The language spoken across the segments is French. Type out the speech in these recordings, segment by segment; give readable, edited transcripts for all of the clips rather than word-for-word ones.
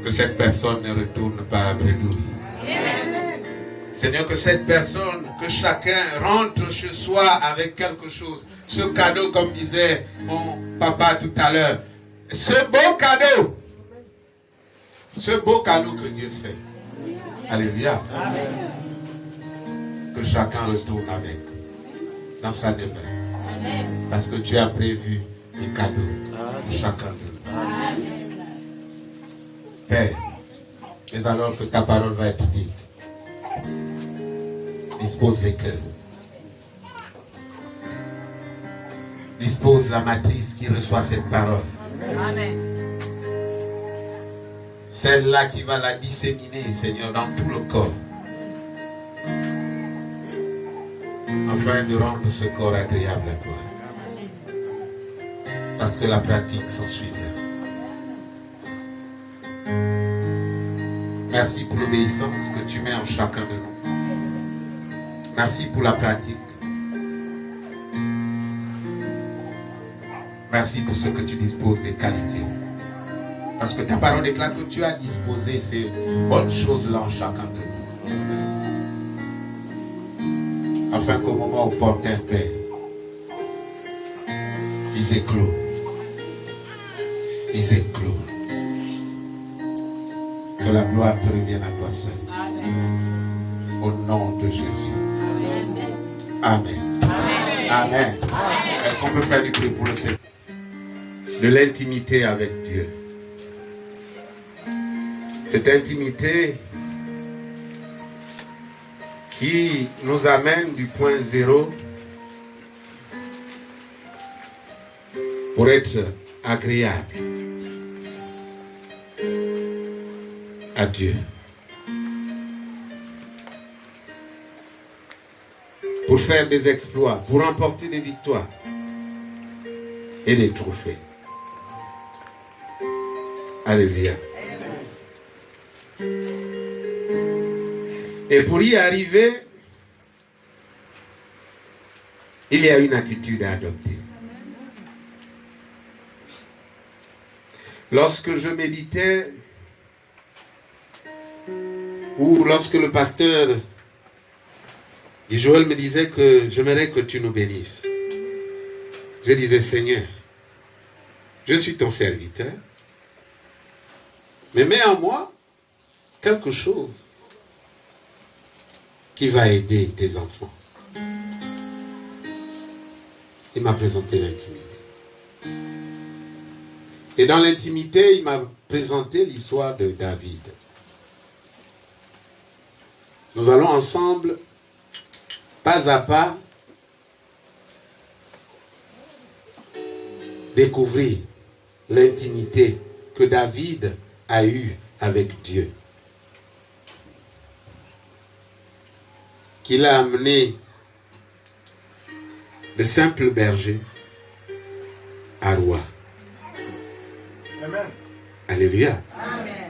Que cette personne ne retourne pas à bredouille. Seigneur, que cette personne, que chacun rentre chez soi avec quelque chose. Ce cadeau, comme disait mon papa tout à l'heure. Ce beau cadeau que Dieu fait. Alléluia. Que chacun retourne avec dans sa demeure. Parce que tu as prévu des cadeaux pour chacun de nous. Père, mais alors que ta parole va être dite, dispose les cœurs. Dispose la matrice qui reçoit cette parole. Amen. Celle-là qui va la disséminer, Seigneur, dans tout le corps. Afin de rendre ce corps agréable à toi. Parce que la pratique s'en suivra. Merci pour l'obéissance que tu mets en chacun de nous. Merci pour la pratique. Merci pour ce que tu disposes des qualités. Parce que ta parole déclare que tu as disposé ces bonnes choses-là en chacun de nous. Afin qu'au moment opportun, Père, ils éclosent. Ils éclosent. Que la gloire te revienne à toi seul. Amen. Au nom de Jésus. Amen. Amen. Amen. Est-ce qu'on peut faire du bruit pour le Seigneur? De l'intimité avec Dieu. Cette intimité qui nous amène du point zéro pour être agréable à Dieu. Pour faire des exploits, pour remporter des victoires et des trophées. Alléluia. Et pour y arriver, il y a une attitude à adopter. Lorsque je méditais, ou lorsque le pasteur Joël me disait que j'aimerais que tu nous bénisses, je disais, Seigneur, je suis ton serviteur, mais mets en moi quelque chose qui va aider tes enfants. Il m'a présenté l'intimité. Et dans l'intimité, il m'a présenté l'histoire de David. Nous allons ensemble, pas à pas, découvrir l'intimité que David a eue avec Dieu. Qui l'a amené de simple berger à roi. Amen. Alléluia. Amen.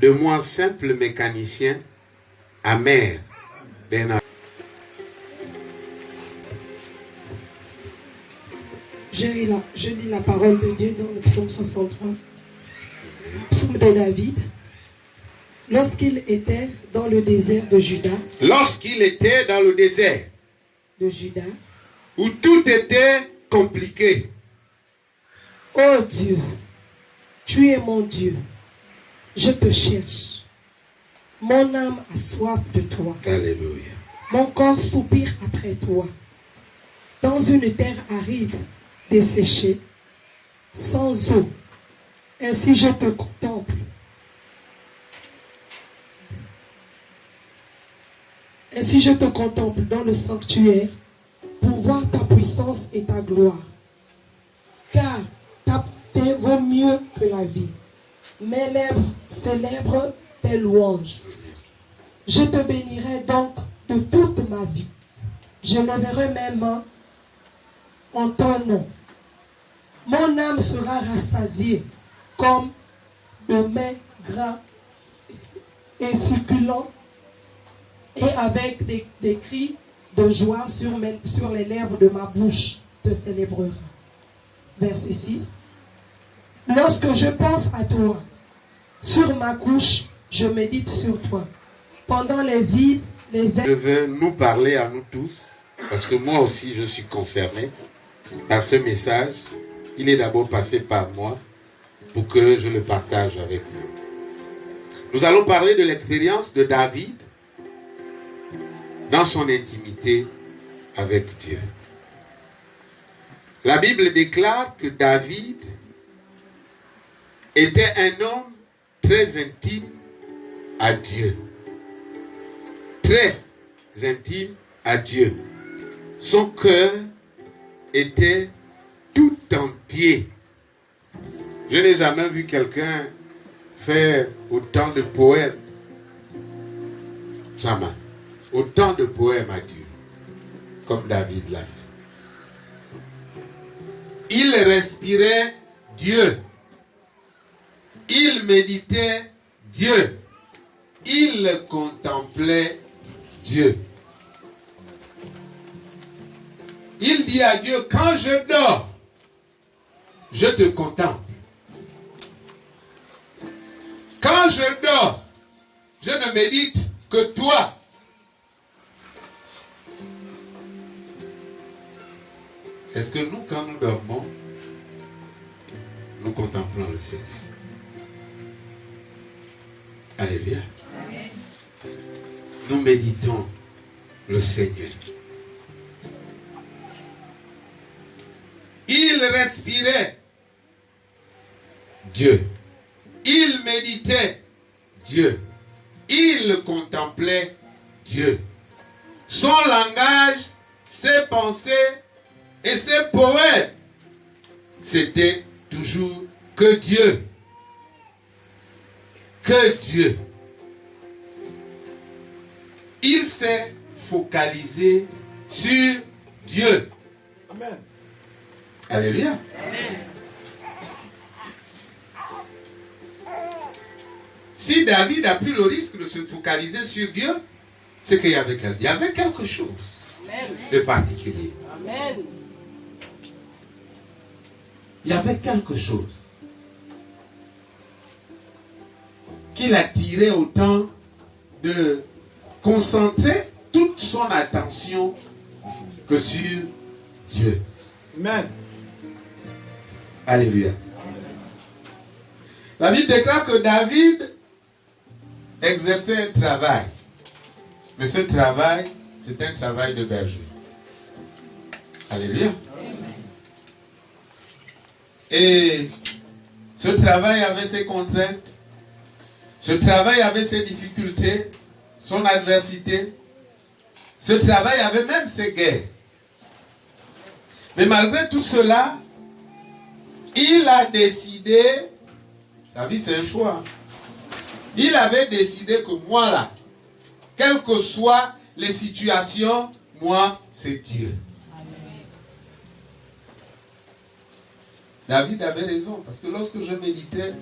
De moi simple mécanicien à maire d'un. Je lis la parole de Dieu dans le psaume 63. Psaume de David. Lorsqu'il était dans le désert de Juda. Lorsqu'il était dans le désert de Juda. Où tout était compliqué. Oh Dieu, tu es mon Dieu. Je te cherche. Mon âme a soif de toi. Alléluia. Mon corps soupire après toi. Dans une terre aride, desséchée, sans eau. Ainsi je te contemple. Ainsi je te contemple dans le sanctuaire pour voir ta puissance et ta gloire. Car ta bonté vaut mieux que la vie. Mes lèvres célèbrent tes louanges. Je te bénirai donc de toute ma vie. Je lèverai mes mains en ton nom. Mon âme sera rassasiée comme de mets gras et succulents, et avec des cris de joie sur les lèvres de ma bouche te célébrera. Verset 6. Lorsque je pense à toi, sur ma couche, je médite sur toi. Pendant les vides, les Je veux nous parler à nous tous, parce que moi aussi je suis concerné par ce message. Il est d'abord passé par moi pour que je le partage avec vous. Nous allons parler de l'expérience de David dans son intimité avec Dieu. La Bible déclare que David était un homme très intime à Dieu. Très intime à Dieu. Son cœur était tout entier. Je n'ai jamais vu quelqu'un faire autant de poèmes. Jamais. Autant de poèmes à Dieu. Comme David l'a fait. Il respirait Dieu. Il méditait Dieu. Il contemplait Dieu. Il dit à Dieu, quand je dors, je te contemple. Quand je dors, je ne médite que toi. Est-ce que nous, quand nous dormons, nous contemplons le Seigneur? Alléluia. Nous méditons le Seigneur. Il respirait Dieu. Il méditait Dieu. Il contemplait Dieu. Son langage, ses pensées et ses poèmes, c'était toujours que Dieu. Que Dieu. Il s'est focalisé sur Dieu. Amen. Alléluia. Amen. Si David a pris le risque de se focaliser sur Dieu, c'est qu'il y avait quelque chose de particulier. Amen. Il y avait quelque chose qui l'attirait autant de concentrer toute son attention que sur Dieu. Amen. Alléluia. La Bible déclare que David exerçait un travail. Mais ce travail, c'est un travail de berger. Alléluia. Et ce travail avait ses contraintes. Ce travail avait ses difficultés, son adversité. Ce travail avait même ses guerres. Mais malgré tout cela, il a décidé, sa vie c'est un choix, il avait décidé que moi là, quelles que soient les situations, moi c'est Dieu. David avait raison, parce que lorsque je méditais,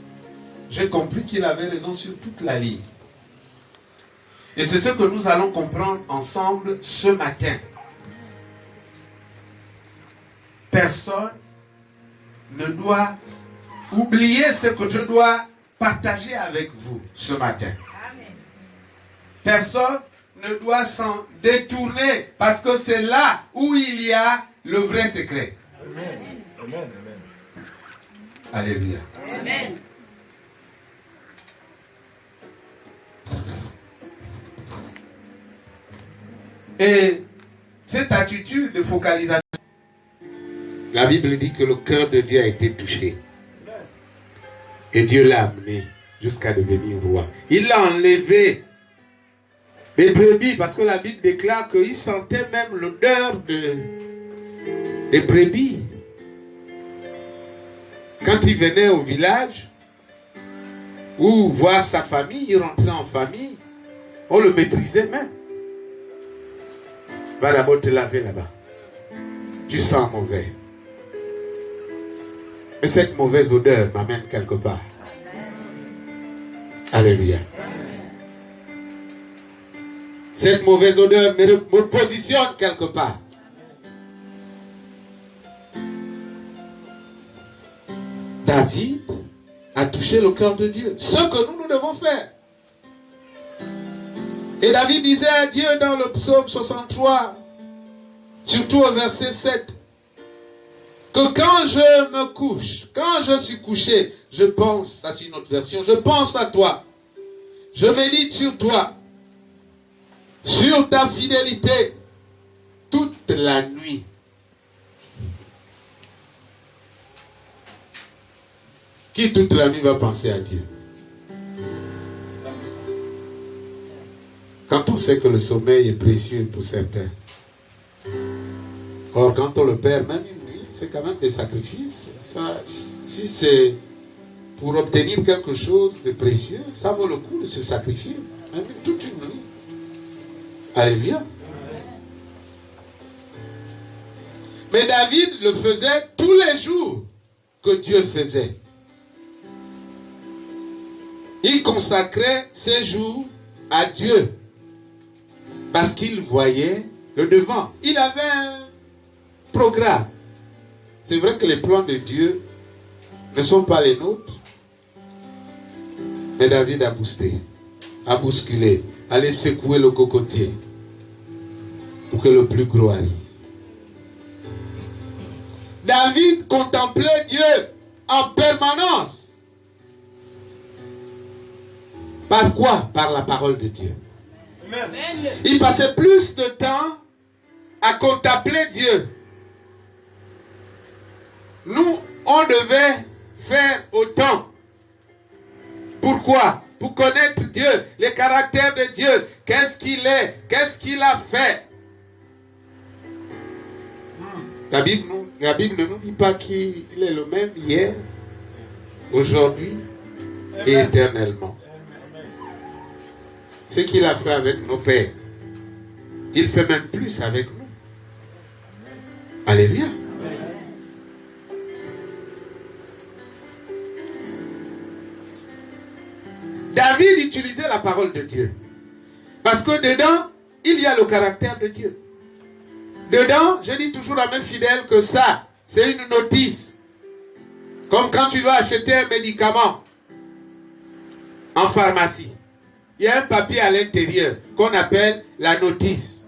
j'ai compris qu'il avait raison sur toute la ligne. Et c'est ce que nous allons comprendre ensemble ce matin. Personne ne doit oublier ce que je dois partager avec vous ce matin. Personne ne doit s'en détourner, parce que c'est là où il y a le vrai secret. Amen. Amen. Alléluia. Amen. Et cette attitude de focalisation, la Bible dit que le cœur de Dieu a été touché. Et Dieu l'a amené jusqu'à devenir roi. Il l'a enlevé des brebis, parce que la Bible déclare qu'il sentait même l'odeur des brebis. Quand il venait au village, ou voir sa famille, il rentrait en famille, on le méprisait même. Va d'abord te laver là-bas. Tu sens mauvais. Mais cette mauvaise odeur m'amène quelque part. Alléluia. Cette mauvaise odeur me positionne quelque part. David à toucher le cœur de Dieu. Ce que nous devons faire. Et David disait à Dieu dans le psaume 63, surtout au verset 7, que quand je me couche, quand je suis couché, je pense, ça c'est une autre version, je pense à toi. Je médite sur toi, sur ta fidélité, toute la nuit. Qui toute la nuit va penser à Dieu? Quand on sait que le sommeil est précieux pour certains. Or, quand on le perd, même une nuit, c'est quand même des sacrifices. Ça, si c'est pour obtenir quelque chose de précieux, ça vaut le coup de se sacrifier. Même toute une nuit. Alléluia. Mais David le faisait tous les jours que Dieu faisait. Il consacrait ses jours à Dieu. Parce qu'il voyait le devant. Il avait un programme. C'est vrai que les plans de Dieu ne sont pas les nôtres. Mais David a boosté, a bousculé, allait secouer le cocotier pour que le plus gros arrive. David contemplait Dieu en permanence. Par quoi? Par la parole de Dieu. Amen. Il passait plus de temps à contempler Dieu. Nous, on devait faire autant. Pourquoi? Pour connaître Dieu, les caractères de Dieu. Qu'est-ce qu'il est? Qu'est-ce qu'il a fait? La Bible ne nous dit pas qu'il est le même hier, aujourd'hui et éternellement. Ce qu'il a fait avec nos pères, il fait même plus avec nous. Alléluia. David utilisait la parole de Dieu. Parce que dedans, il y a le caractère de Dieu. Dedans, je dis toujours à mes fidèles que ça, c'est une notice. Comme quand tu vas acheter un médicament en pharmacie. Il y a un papier à l'intérieur qu'on appelle la notice.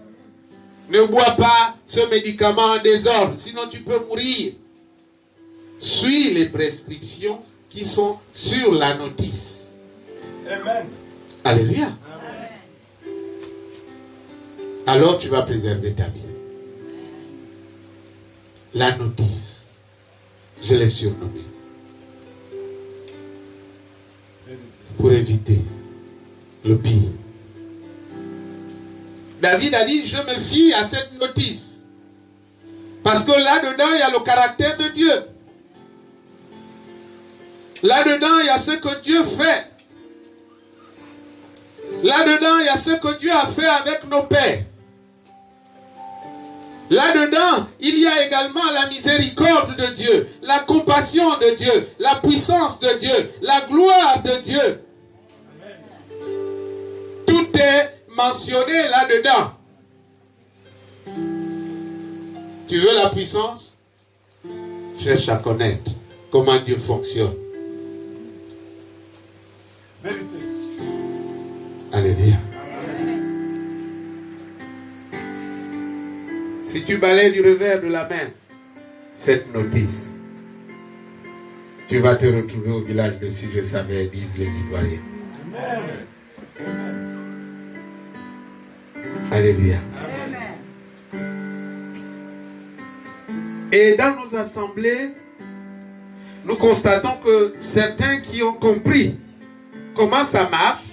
Ne bois pas ce médicament en désordre, sinon tu peux mourir. Suis les prescriptions qui sont sur la notice. Amen. Alléluia. Amen. Alors tu vas préserver ta vie. La notice, je l'ai surnommée. Pour éviter le pire. David a dit, je me fie à cette notice. Parce que là-dedans, il y a le caractère de Dieu. Là-dedans, il y a ce que Dieu fait. Là-dedans, il y a ce que Dieu a fait avec nos pères. Là-dedans, il y a également la miséricorde de Dieu, la compassion de Dieu, la puissance de Dieu, la gloire de Dieu. Tout est mentionné là-dedans. Tu veux la puissance? Cherche à connaître comment Dieu fonctionne. Vérité. Alléluia. Si tu balayes du revers de la main cette notice, tu vas te retrouver au village de Si je savais, disent les Ivoiriens. Amen. Alléluia. Amen. Et dans nos assemblées, nous constatons que certains qui ont compris comment ça marche,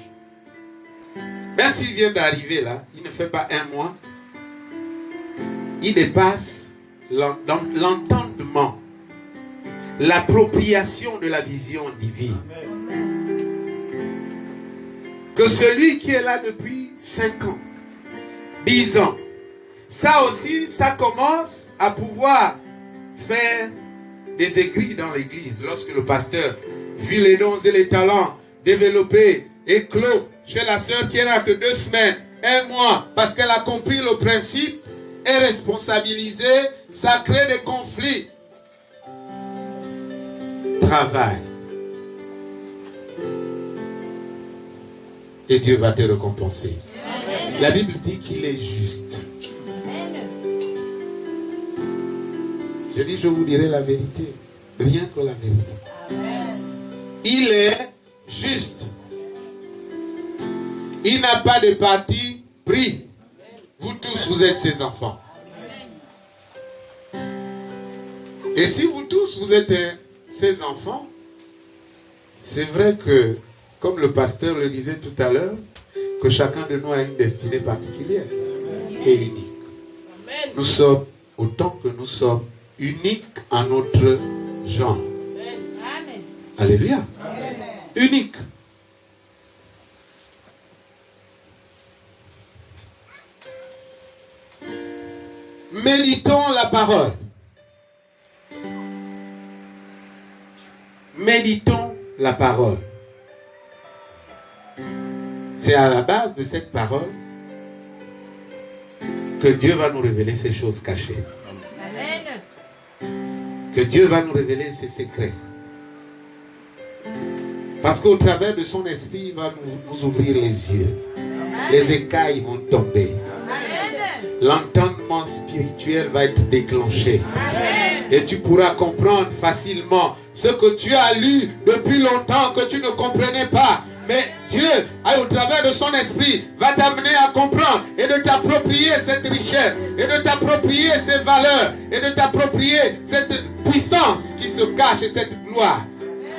même s'il vient d'arriver là, il ne fait pas un mois, il dépasse l'entendement, l'appropriation de la vision divine. Que celui qui est là depuis 5 ans, 10 ans, ça aussi, ça commence à pouvoir faire des écrits dans l'église. Lorsque le pasteur vit les dons et les talents développés et clos chez la sœur qui est là que 2 semaines, 1 mois, parce qu'elle a compris le principe, est responsabilisée, ça crée des conflits. Travail. Et Dieu va te récompenser. La Bible dit qu'il est juste. Je dis, je vous dirai la vérité. Rien que la vérité. Il est juste. Il n'a pas de parti pris. Vous tous, vous êtes ses enfants. Et si vous tous, vous êtes ses enfants, c'est vrai que, comme le pasteur le disait tout à l'heure, que chacun de nous a une destinée particulière et unique. Nous sommes, autant que nous sommes, uniques en notre genre. Alléluia. Unique. Méditons la parole. Méditons la parole. C'est à la base de cette parole que Dieu va nous révéler ces choses cachées. Que Dieu va nous révéler ses secrets. Parce qu'au travers de son esprit, il va nous ouvrir les yeux. Les écailles vont tomber. L'entendement spirituel va être déclenché. Et tu pourras comprendre facilement ce que tu as lu depuis longtemps que tu ne comprenais pas. Mais Dieu, au travers de son esprit, va t'amener à comprendre et de t'approprier cette richesse, et de t'approprier ces valeurs, et de t'approprier cette puissance qui se cache et cette gloire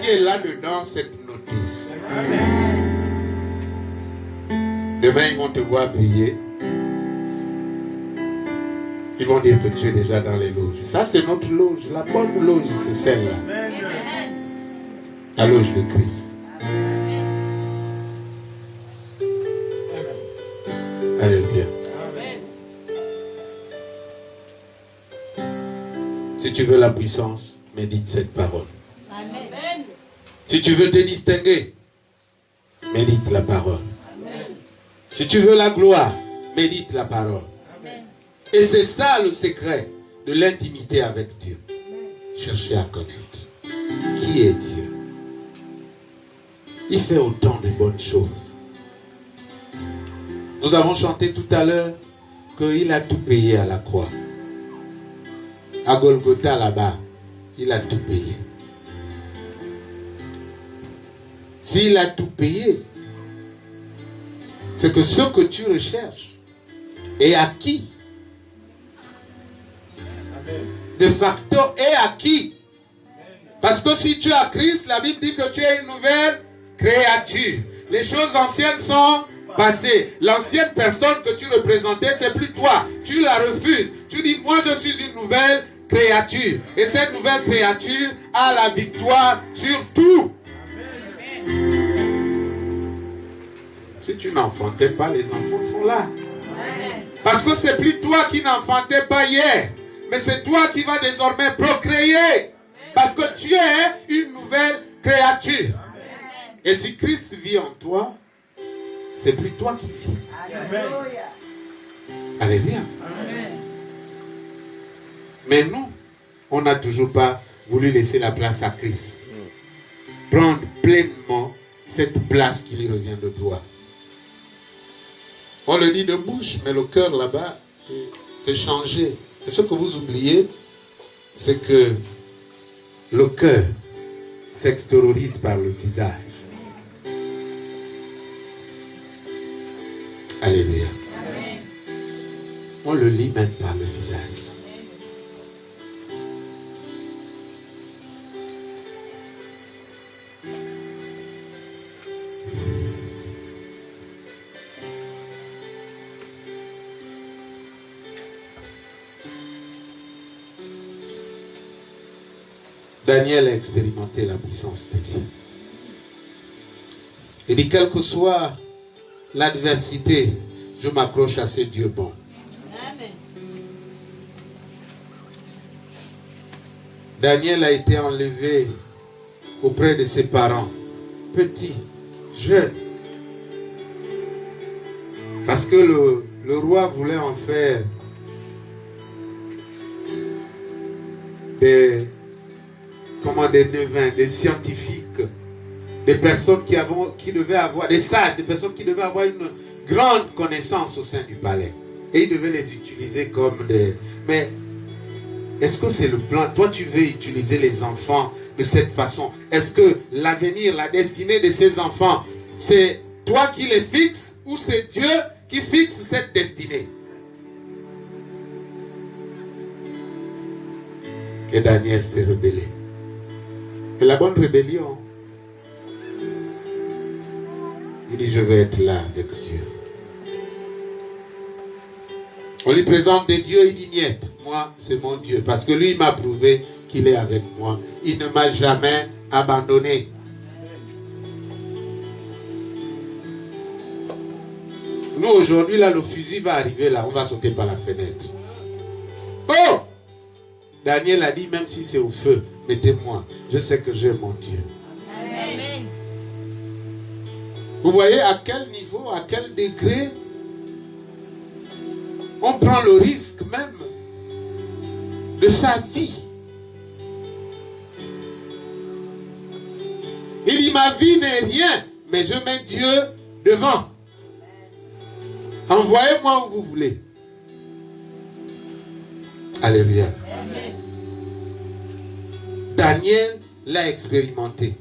qui est là-dedans, cette notice. Demain, ils vont te voir briller. Ils vont dire que tu es déjà dans les loges. Ça, c'est notre loge. La bonne loge, c'est celle-là. La loge de Christ. Alléluia. Si tu veux la puissance, médite cette parole. Amen. Si tu veux te distinguer, médite la parole. Amen. Si tu veux la gloire, médite la parole. Amen. Et c'est ça le secret de l'intimité avec Dieu. Cherchez à connaître qui est Dieu. Il fait autant de bonnes choses. Nous avons chanté tout à l'heure qu'il a tout payé à la croix. À Golgotha là-bas, il a tout payé. S'il a tout payé, c'est que ce que tu recherches est acquis. De facto est acquis. Parce que si tu as Christ, la Bible dit que tu es une nouvelle créature. Les choses anciennes sont passées. L'ancienne personne que tu représentais, c'est plus toi. Tu la refuses. Tu dis, moi je suis une nouvelle créature. Et cette nouvelle créature a la victoire sur tout. Si tu n'enfantais pas, les enfants sont là. Parce que c'est plus toi qui n'enfantais pas hier. Mais c'est toi qui vas désormais procréer. Parce que tu es une nouvelle créature. Et si Christ vit en toi, c'est plus toi qui vis. Alléluia. Alléluia. Mais nous, on n'a toujours pas voulu laisser la place à Christ. Prendre pleinement cette place qui lui revient de toi. On le dit de bouche, mais le cœur là-bas est changé. Et ce que vous oubliez, c'est que le cœur s'extériorise par le visage. Alléluia. Amen. On le lit même par le visage. Daniel a expérimenté la puissance de Dieu. Il dit, quelle que soit l'adversité, je m'accroche à ce Dieu bon. Amen. Daniel a été enlevé auprès de ses parents, petit, jeune. Parce que le roi voulait en faire des devins, des scientifiques des personnes qui devaient avoir, des sages, des personnes qui devaient avoir une grande connaissance au sein du palais. Et ils devaient les utiliser comme des... Mais est-ce que c'est le plan? Toi, tu veux utiliser les enfants de cette façon. Est-ce que l'avenir, la destinée de ces enfants, c'est toi qui les fixes ou c'est Dieu qui fixe cette destinée? Et Daniel s'est rebellé. Et la bonne rébellion. Il dit, je vais être là avec Dieu. On lui présente des dieux, il dit, niet, moi c'est mon Dieu. Parce que lui, il m'a prouvé qu'il est avec moi. Il ne m'a jamais abandonné. Nous, aujourd'hui, là, le fusil va arriver là, on va sauter par la fenêtre. Oh! Daniel a dit, même si c'est au feu, mettez-moi. Je sais que j'ai mon Dieu. Amen. Vous voyez à quel niveau, à quel degré on prend le risque même de sa vie. Il dit, ma vie n'est rien, mais je mets Dieu devant. Envoyez-moi où vous voulez. Alléluia. Amen. Daniel l'a expérimenté.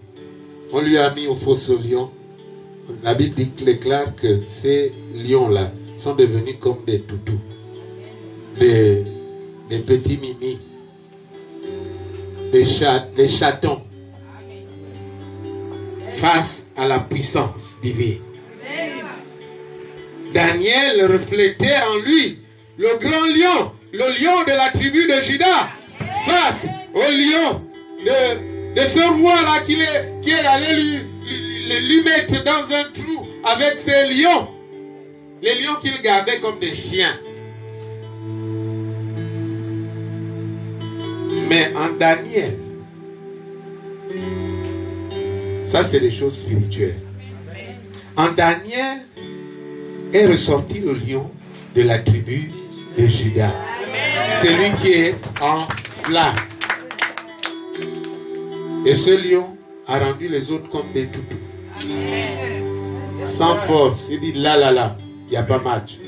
On lui a mis au fossé lion. La Bible déclare que ces lions-là sont devenus comme des toutous, des petits mimis, des chatons, face à la puissance divine. Daniel reflétait en lui le grand lion, le lion de la tribu de Juda, face au lion de ce roi-là qui est allé lui mettre dans un trou avec ses lions. Les lions qu'il gardait comme des chiens. Mais en Daniel, ça c'est des choses spirituelles. En Daniel est ressorti le lion de la tribu de Juda. C'est lui qui est en flamme. Et ce lion a rendu les autres comme des toutous. Sans force. Il dit là. Il n'y a pas match.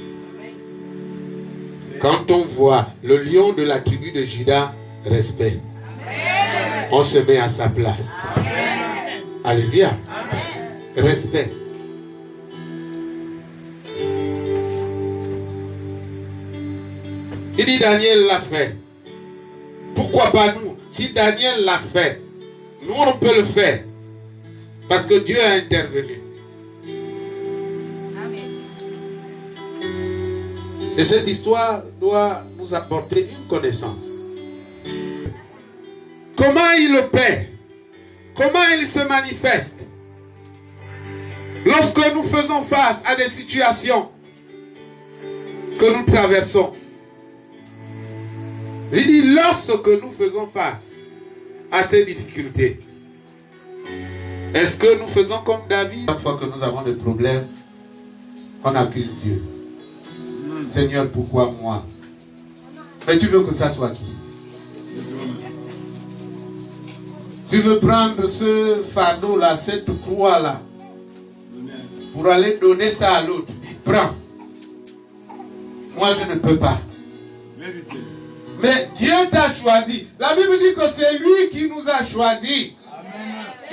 Quand on voit le lion de la tribu de Juda, respect. On se met à sa place. Alléluia. Respect. Il dit Daniel l'a fait. Pourquoi pas nous? Si Daniel l'a fait, nous on peut le faire. Parce que Dieu a intervenu. Et cette histoire doit nous apporter une connaissance. Comment il opère? Comment il se manifeste? Lorsque nous faisons face à des situations que nous traversons. Il dit, lorsque nous faisons face à ces difficultés, est-ce que nous faisons comme David? Chaque fois que nous avons des problèmes, on accuse Dieu. Seigneur, pourquoi moi? Mais tu veux que ça soit qui? Tu veux prendre ce fardeau-là, cette croix-là, pour aller donner ça à l'autre. Prends. Moi, je ne peux pas. Mais Dieu t'a choisi. La Bible dit que c'est lui qui nous a choisis.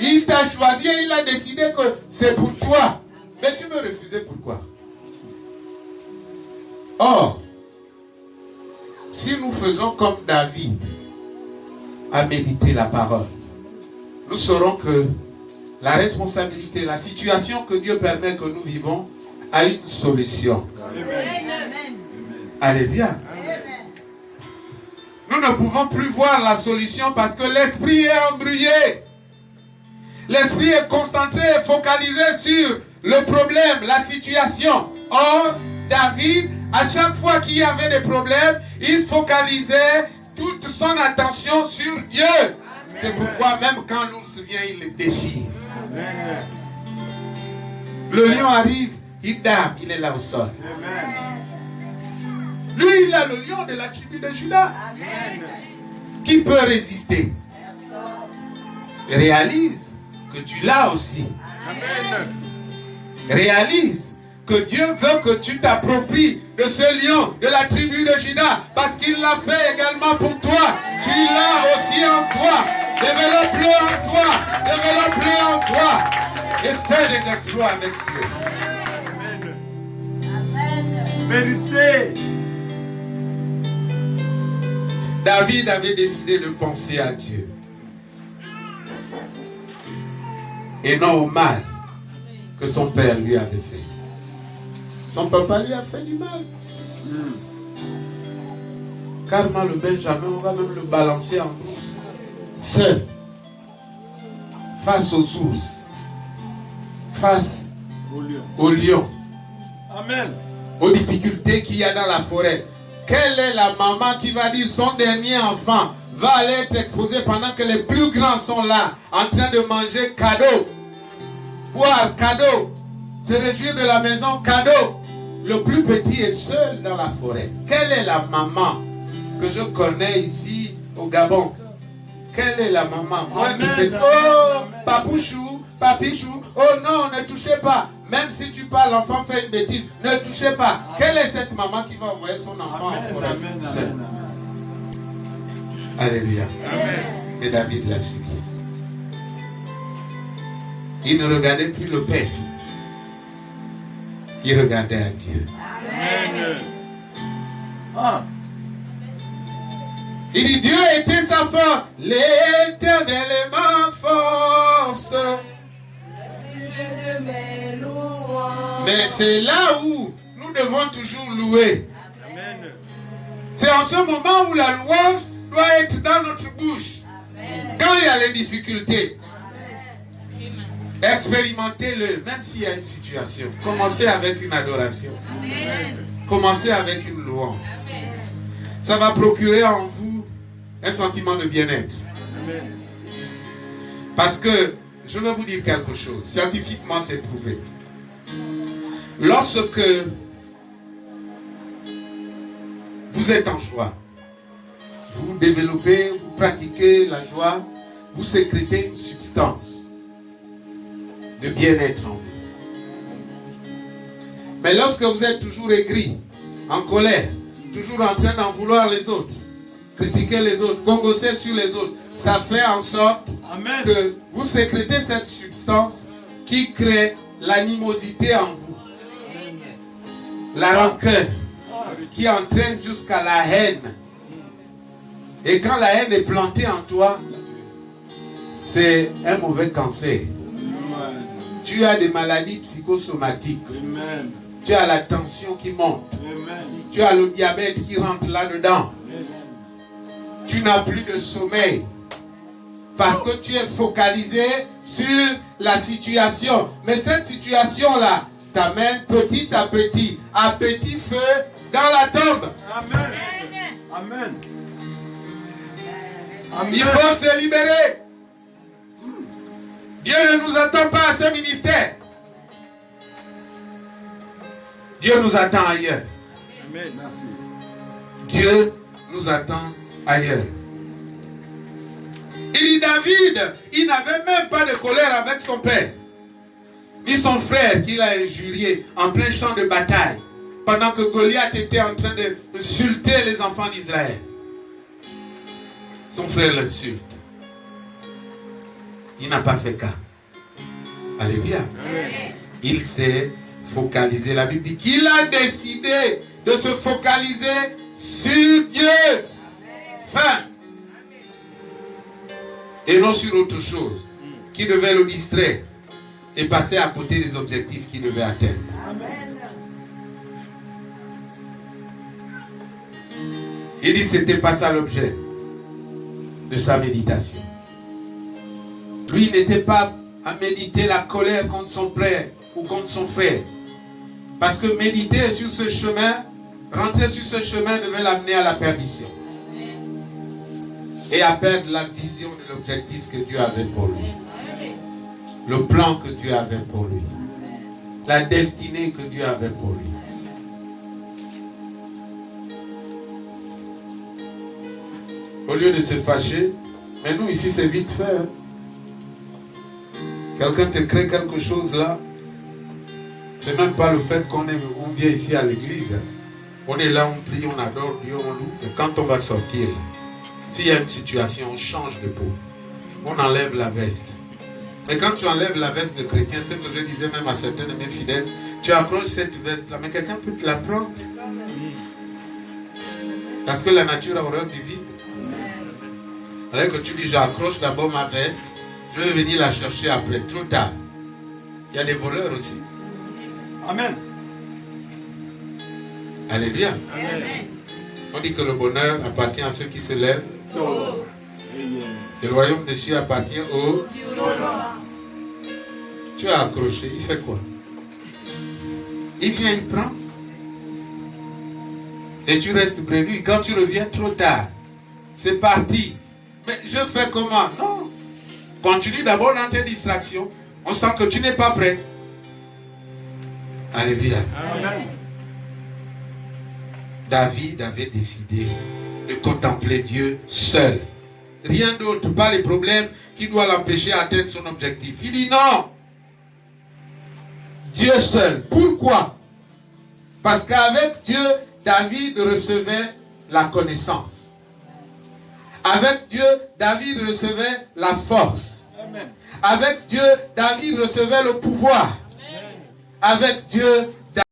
Il t'a choisi et il a décidé que c'est pour toi. Mais tu me refuser pourquoi? Or, si nous faisons comme David à méditer la parole, nous saurons que la responsabilité, la situation que Dieu permet que nous vivons a une solution. Amen. Alléluia. Nous ne pouvons plus voir la solution parce que l'esprit est embrouillé. L'esprit est concentré et focalisé sur le problème, la situation. Or, David, à chaque fois qu'il y avait des problèmes, il focalisait toute son attention sur Dieu. C'est pourquoi même quand l'ours vient, il le déchire. Amen. Le lion arrive, il dame, il est là au sol. Amen. Lui, il a le lion de la tribu de Juda. Amen. Qui peut résister? Réalise que tu l'as aussi. Amen. Réalise que Dieu veut que tu t'appropries de ce lion de la tribu de Juda, parce qu'il l'a fait également pour toi. Tu l'as aussi en toi. Développe-le en toi. Développe-le en toi. Et fais des exploits avec Dieu. Amen. Vérité. David avait décidé de penser à Dieu et non au mal que son père lui avait fait. Son papa lui a fait du mal. Carrément le Benjamin, on va même le balancer en brousse. Seul. Face aux ours. Face aux lions. Amen. Aux difficultés qu'il y a dans la forêt. Quelle est la maman qui va dire son dernier enfant va aller être exposé pendant que les plus grands sont là, en train de manger cadeau, boire cadeau, se réjouir de la maison cadeau. Le plus petit est seul dans la forêt. Quelle est la maman que je connais ici au Gabon? Quelle est la maman? Moi, oh, papouchou, papichou, oh non, ne touchez pas. Même si tu parles, l'enfant fait une bêtise, ne touchez pas. Quelle est cette maman qui va envoyer son enfant en forêt? Alléluia. Amen. Et David l'a suivi. Il ne regardait plus le père. Il regardait à Dieu. Amen. Ah. Il dit, Dieu était sa force. L'Éternel est ma force. Mais c'est là où nous devons toujours louer. Amen. C'est en ce moment où la louange doit être dans notre bouche. Amen. Quand il y a les difficultés, expérimentez-le, même s'il y a une situation. Commencez avec une adoration. Amen. Commencez avec une louange. Amen. Ça va procurer en vous un sentiment de bien-être. Amen. Parce que, je vais vous dire quelque chose, scientifiquement c'est prouvé. Lorsque vous êtes en joie, vous développez, vous pratiquez la joie, vous sécrétez une substance de bien-être en vous. Mais lorsque vous êtes toujours aigri, en colère, toujours en train d'en vouloir les autres, critiquer les autres, gongosser sur les autres, ça fait en sorte Amen. que vous sécrétez cette substance qui crée l'animosité en vous. La rancœur qui entraîne jusqu'à la haine. Et quand la haine est plantée en toi, c'est un mauvais cancer. Tu as des maladies psychosomatiques. Amen. Tu as la tension qui monte. Amen. Tu as le diabète qui rentre là-dedans. Tu n'as plus de sommeil. Parce que tu es focalisé sur la situation. Mais cette situation-là t'amène petit à petit feu dans la tombe. Amen. Amen. Amen. Il faut se libérer. Dieu ne nous attend pas à ce ministère. Dieu nous attend ailleurs. Amen. Merci. Dieu nous attend ailleurs. Il dit David, il n'avait même pas de colère avec son père, ni son frère qu'il a injurié en plein champ de bataille, pendant que Goliath était en train d'insulter les enfants d'Israël. Son frère l'insulte. Il n'a pas fait cas. Alléluia. Amen. Il s'est focalisé. La Bible dit qu'il a décidé de se focaliser sur Dieu. Fin. Et non sur autre chose qui devait le distraire et passer à côté des objectifs qu'il devait atteindre. Amen. Il dit que ce n'était pas ça l'objet de sa méditation. Lui n'était pas à méditer la colère contre son frère ou contre son frère. Parce que méditer sur ce chemin, rentrer sur ce chemin devait l'amener à la perdition. Et à perdre la vision de l'objectif que Dieu avait pour lui. Le plan que Dieu avait pour lui. La destinée que Dieu avait pour lui. Au lieu de se fâcher, mais nous ici c'est vite fait. Hein? Quelqu'un te crée quelque chose là. C'est même pas le fait qu'on vient ici à l'église. On est là, on prie, on adore Dieu, on loue. Mais quand on va sortir, s'il y a une situation, on change de peau. On enlève la veste. Mais quand tu enlèves la veste de chrétien, c'est ce que je disais même à certains de mes fidèles, tu accroches cette veste-là, mais quelqu'un peut te la prendre. Parce que la nature a horreur du vide. Alors que tu dis, j'accroche d'abord ma veste, je vais venir la chercher après, trop tard. Il y a des voleurs aussi. Amen. Alléluia. Amen. On dit que le bonheur appartient à ceux qui se lèvent. Tôt. Et le royaume des cieux appartient aux... Tu as accroché, il fait quoi? Il vient, il prend. Et tu restes prévenu. Quand tu reviens trop tard, c'est parti. Mais je fais comment? Non. Continue d'abord dans tes distractions. On sent que tu n'es pas prêt. Alléluia. Amen. David avait décidé de contempler Dieu seul. Rien d'autre, pas les problèmes qui doivent l'empêcher d'atteindre son objectif. Il dit non. Dieu seul. Pourquoi? Parce qu'avec Dieu, David recevait la connaissance. Avec Dieu, David recevait la force. Amen. Avec Dieu, David recevait le pouvoir. Avec Dieu,